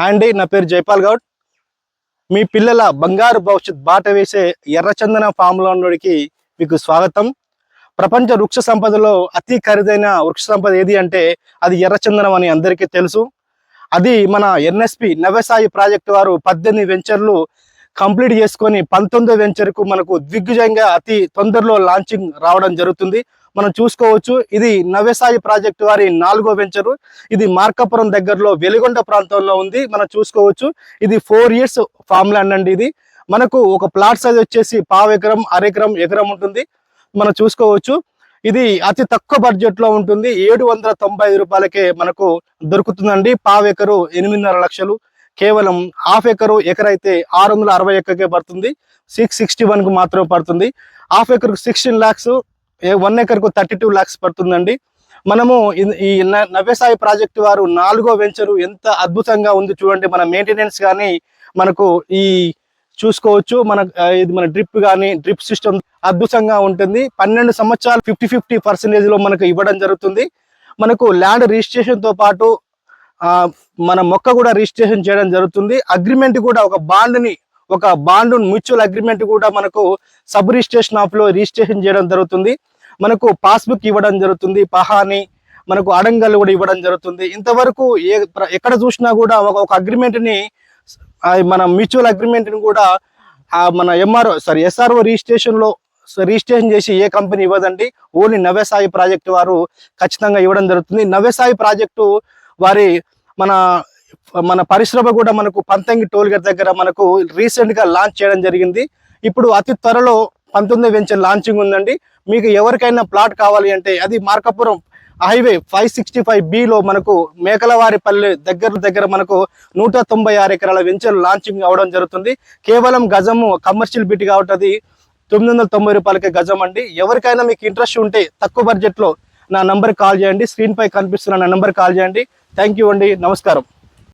Hi అండి, నా పేరు జైపాల్ గౌడ్. మీ పిల్లల బంగారు భవిష్యత్ బాట వేసే ఎర్రచందన ఫామ్లో ఉన్నోడికి మీకు స్వాగతం. ప్రపంచ వృక్ష సంపదలో అతి ఖరీదైన వృక్ష సంపద ఏది అంటే అది ఎర్రచందనం అని అందరికీ తెలుసు. అది మన ఎన్ఎస్పి నవ్యసాయి ప్రాజెక్టు వారు 18 వెంచర్లు కంప్లీట్ చేసుకొని 19వ వెంచర్కు మనకు దిగ్విజయంగా అతి తొందరలో లాంచింగ్ రావడం జరుగుతుంది. మనం చూసుకోవచ్చు, ఇది నవ్యసాయి ప్రాజెక్టు వారి 4వ వెంచరు. ఇది మార్కాపురం దగ్గరలో వెలిగొండ ప్రాంతంలో ఉంది. మనం చూసుకోవచ్చు, ఇది 4 years ఫామ్ ల్యాండ్ అండి. ఇది మనకు ఒక ప్లాట్ సైజ్ వచ్చేసి 1/2 ఎకరం, అరెకరం, ఎకరం ఉంటుంది. మనం చూసుకోవచ్చు, ఇది అతి తక్కువ బడ్జెట్ లో ఉంటుంది. 795 రూపాయలకే మనకు దొరుకుతుందండి. 1/2 ఎకరు 8.5 లక్షలు, కేవలం 1/2 ఎకరు ఎకరైతే 661కే పడుతుంది. 661 కు మాత్రమే పడుతుంది. 1/2 ఎకర్కు 16 lakhs, 1 ఎకర్కు 32 lakhs పడుతుందండి. మనము ఈ నవ్యసాయి ప్రాజెక్టు వారు 4వ వెంచరు ఎంత అద్భుతంగా ఉంది చూడండి. మన మెయింటెనెన్స్ కానీ మనకు ఈ చూసుకోవచ్చు, ఇది మన డ్రిప్ సిస్టమ్ అద్భుతంగా ఉంటుంది. 12 సంవత్సరాలు 50-50% లో మనకు ఇవ్వడం జరుగుతుంది. మనకు ల్యాండ్ రిజిస్ట్రేషన్ తో పాటు మన మొక్క కూడా రిజిస్ట్రేషన్ చేయడం జరుగుతుంది. అగ్రిమెంట్ కూడా ఒక బాండ్ మ్యూచువల్ అగ్రిమెంట్ కూడా మనకు సబ్ రిజిస్ట్రేషన్ ఆఫ్ లో రిజిస్ట్రేషన్ చేయడం జరుగుతుంది. మనకు పాస్బుక్ ఇవ్వడం జరుగుతుంది, పహాని, మనకు అడంగల్ కూడా ఇవ్వడం జరుగుతుంది. ఇంతవరకు ఎక్కడ చూసినా కూడా ఒక అగ్రిమెంట్ ని, మన మ్యూచువల్ అగ్రిమెంట్ ని కూడా మన ఎస్ఆర్ఓ రిజిస్ట్రేషన్ చేసి ఏ కంపెనీ ఇవ్వదండి. ఓన్లీ నవ్యసాయి ప్రాజెక్టు వారు ఖచ్చితంగా ఇవ్వడం జరుగుతుంది. నవ్యసాయి ప్రాజెక్టు వారి మన పరిశ్రమ కూడా మనకు పంతంగి టోల్ గేట్ దగ్గర మనకు రీసెంట్ గా లాంచ్ చేయడం జరిగింది. ఇప్పుడు అతి త్వరలో 19వ వెంచర్ లాంచింగ్ ఉందండి. మీకు ఎవరికైనా ప్లాట్ కావాలి అంటే అది మార్కాపురం హైవే 565B లో మనకు మేకలవారిపల్లి దగ్గర మనకు 196 ఎకరాల వెంచర్ లాంచింగ్ అవడం జరుగుతుంది. కేవలం గజము కమర్షియల్ బిట్ కాబట్టి అది 990 రూపాయలకే గజం అండి. ఎవరికైనా మీకు ఇంట్రెస్ట్ ఉంటే తక్కువ బడ్జెట్ లో నా నంబర్ కాల్ చేయండి. స్క్రీన్ పై కనిపిస్తున్న నా నంబర్ కాల్ చేయండి. థ్యాంక్ యూ అండి, నమస్కారం.